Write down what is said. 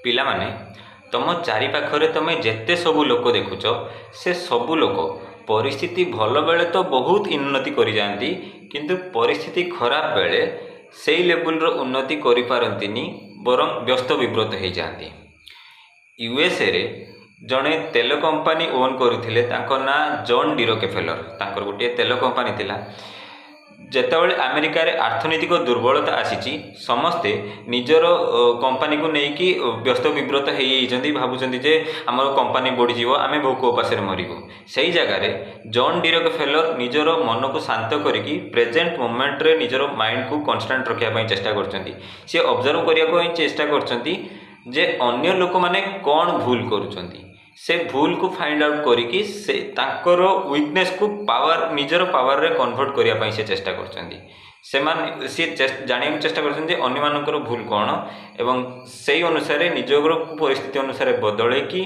ପିଲାମାନେ तुम चारिपाखरे तुम जेते सबू लोक देखुच से सबू लोक परिस्थिति भल बेले तो बहुत उन्नति कर जाती किंतु परिस्थिति खराब बेले से लेवल उन्नति करें बरं व्यस्त विव्रत हो जाती। यूएसए रे जड़े तेल कंपानी ओन करते ना जॉन डीरोकेफेलर गोटे तेल कंपानी थिला। जेतेबेले अमेरिका रे अर्थनैतिक दुर्बलता आसी समस्ते निजर कंपानी को लेकिन व्यस्त विव्रत होती भावुं जे आम कंपानी बढ़ीज आम भोक उपास मरबू। से जगार जॉन डीरोकेफेलर निजर मन को शांत करके प्रेजेंट मोमेंट रे निजर माइंड को कन्स्टांट रखापी चेष्टा कर ऑब्जर्व करने चेष्टा कर लोक मैंने कौन भूल करुँच से भूल को फाइंड आउट करके से तांकर वीकनेस को पावर निजर पावर रे कन्वर्ट करने से चेष्टा कर सी जाना चेष्टा कर भूल कौन एवं से अनुसार निजर परिस्थिति अनुसार बदल कि